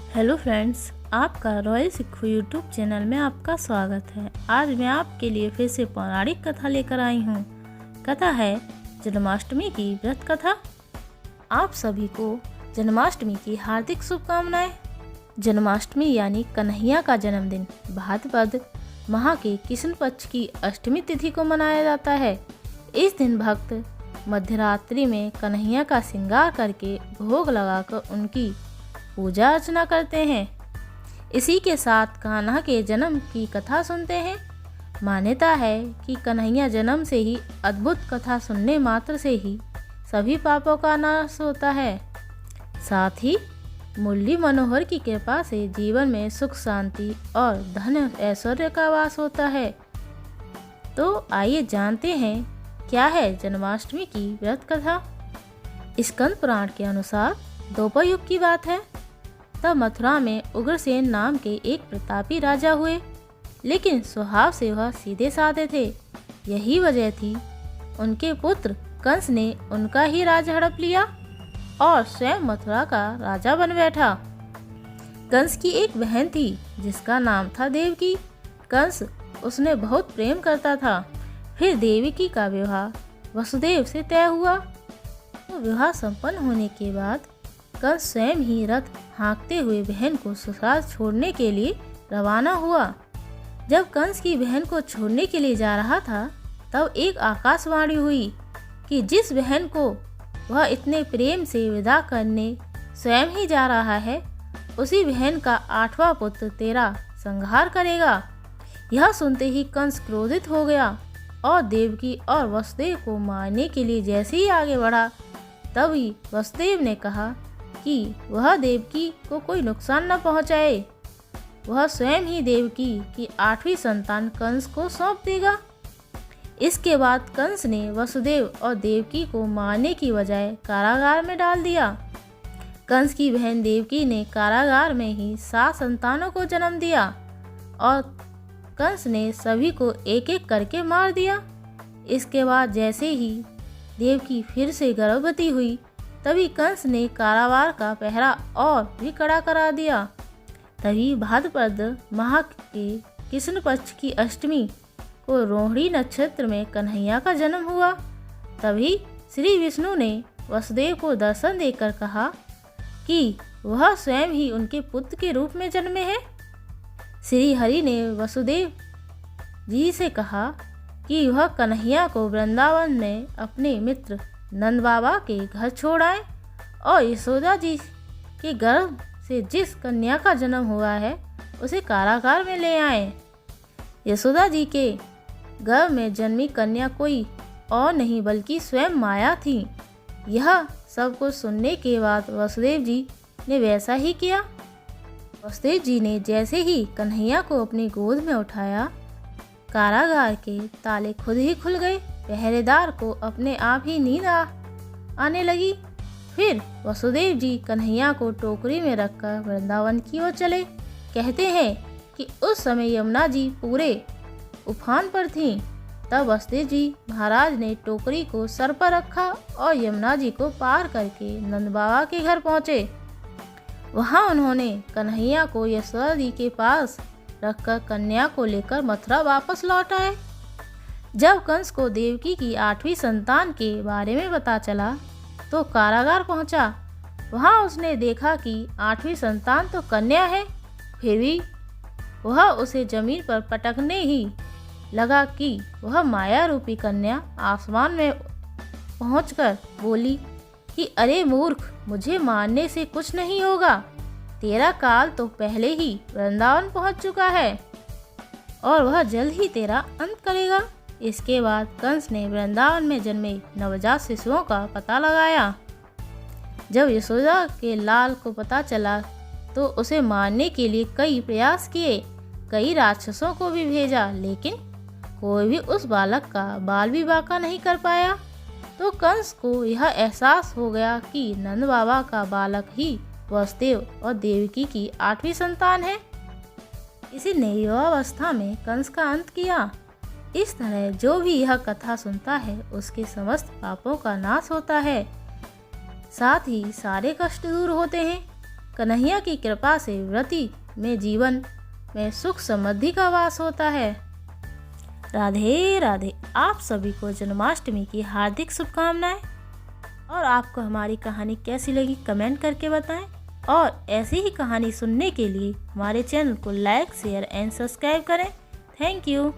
Hello friends, आपका royal सिक्खू YouTube channel में आपका स्वागत है। आज मैं आपके लिए फिर से पौराणिक कथा लेकर आई हूँ। कथा है जन्माष्टमी की व्रत कथा। आप सभी को जन्माष्टमी की हार्दिक शुभकामनाएं। जन्माष्टमी यानी कन्हैया का जन्मदिन भाद्रपद माह के कृष्ण पक्ष की अष्टमी तिथि को मनाया जाता है। इस दिन भक्त मध्यरात्रि में कन्हैया का श्रृंगार करके भोग लगाकर उनकी पूजा अर्चना करते हैं। इसी के साथ कान्हा के जन्म की कथा सुनते हैं। मान्यता है कि कन्हैया जन्म से ही अद्भुत कथा सुनने मात्र से ही सभी पापों का नाश होता है। साथ ही मुरली मनोहर की कृपा से जीवन में सुख शांति और धन ऐश्वर्य का वास होता है। तो आइए जानते हैं क्या है जन्माष्टमी की व्रत कथा। स्कंद पुराण के अनुसार द्वापर युग की बात है। तब मथुरा में उग्रसेन नाम के एक प्रतापी राजा हुए, लेकिन स्वभाव से वह सीधे साधे थे। यही वजह थी उनके पुत्र कंस ने उनका ही राज हड़प लिया और स्वयं मथुरा का राजा बन बैठा। कंस की एक बहन थी जिसका नाम था देवकी। कंस उसने बहुत प्रेम करता था। फिर देवकी का विवाह वसुदेव से तय हुआ। तो विवाह संपन्न होने के बाद कंस स्वयं ही रथ हाँकते हुए बहन को ससुराल छोड़ने के लिए रवाना हुआ। जब कंस की बहन को छोड़ने के लिए जा रहा था, तब एक आकाशवाणी हुई कि जिस बहन को वह इतने प्रेम से विदा करने स्वयं ही जा रहा है, उसी बहन का 8वां पुत्र तेरा संहार करेगा। यह सुनते ही कंस क्रोधित हो गया और देवकी और वसुदेव को मारने के लिए जैसे ही आगे बढ़ा, तभी वसुदेव ने कहा कि वह देवकी को कोई नुकसान न पहुंचाए। वह स्वयं ही देवकी की 8वीं संतान कंस को सौंप देगा। इसके बाद कंस ने वसुदेव और देवकी को मारने की बजाय कारागार में डाल दिया। कंस की बहन देवकी ने कारागार में ही 7 संतानों को जन्म दिया और कंस ने सभी को एक एक करके मार दिया। इसके बाद जैसे ही देवकी फिर से गर्भवती हुई, तभी कंस ने कारावार का पहरा और भी कड़ा करा दिया। तभी भाद्रपद माह के कृष्ण पक्ष की अष्टमी को रोहिणी नक्षत्र में कन्हैया का जन्म हुआ। तभी श्री विष्णु ने वसुदेव को दर्शन देकर कहा कि वह स्वयं ही उनके पुत्र के रूप में जन्मे हैं। श्री हरि ने वसुदेव जी से कहा कि वह कन्हैया को वृंदावन में अपने मित्र नंद बाबा के घर छोड़ आए और यशोदा जी के गर्भ से जिस कन्या का जन्म हुआ है उसे कारागार में ले आए। यशोदा जी के गर्भ में जन्मी कन्या कोई और नहीं बल्कि स्वयं माया थी। यह सब कुछ सुनने के बाद वसुदेव जी ने वैसा ही किया। वसुदेव जी ने जैसे ही कन्हैया को अपनी गोद में उठाया, कारागार के ताले खुद ही खुल गए। पहरेदार को अपने आप ही नींद आने लगी। फिर वसुदेव जी कन्हैया को टोकरी में रखकर वृंदावन की ओर चले। कहते हैं कि उस समय यमुना जी पूरे उफान पर थीं। तब वसुदेव जी महाराज ने टोकरी को सर पर रखा और यमुना जी को पार करके नंद बाबा के घर पहुँचे। वहाँ उन्होंने कन्हैया को यशोदा जी के पास रखकर कन्या को लेकर मथुरा वापस लौट आए। जब कंस को देवकी की 8वीं संतान के बारे में पता चला तो कारागार पहुंचा। वहां उसने देखा कि 8वीं संतान तो कन्या है, फिर भी वह उसे जमीन पर पटकने ही लगा कि वह माया रूपी कन्या आसमान में पहुंचकर बोली कि अरे मूर्ख, मुझे मारने से कुछ नहीं होगा। तेरा काल तो पहले ही वृंदावन पहुंच चुका है और वह जल्द ही तेरा अंत करेगा। इसके बाद कंस ने वृंदावन में जन्मे नवजात शिशुओं का पता लगाया। जब यशोदा के लाल को पता चला तो उसे मारने के लिए कई प्रयास किए। कई राक्षसों को भी भेजा, लेकिन कोई भी उस बालक का बाल भी बांका नहीं कर पाया। तो कंस को यह एहसास हो गया कि नंद बाबा का बालक ही वसुदेव और देवकी की 8वीं संतान है। इसी युवावस्था में कंस का अंत किया। इस तरह जो भी यह कथा सुनता है उसके समस्त पापों का नाश होता है, साथ ही सारे कष्ट दूर होते हैं। कन्हैया की कृपा से व्रती में जीवन में सुख समृद्धि का वास होता है। राधे राधे। आप सभी को जन्माष्टमी की हार्दिक शुभकामनाएं। और आपको हमारी कहानी कैसी लगी कमेंट करके बताएं। और ऐसी ही कहानी सुनने के लिए हमारे चैनल को लाइक, शेयर एंड सब्सक्राइब करें। Thank you.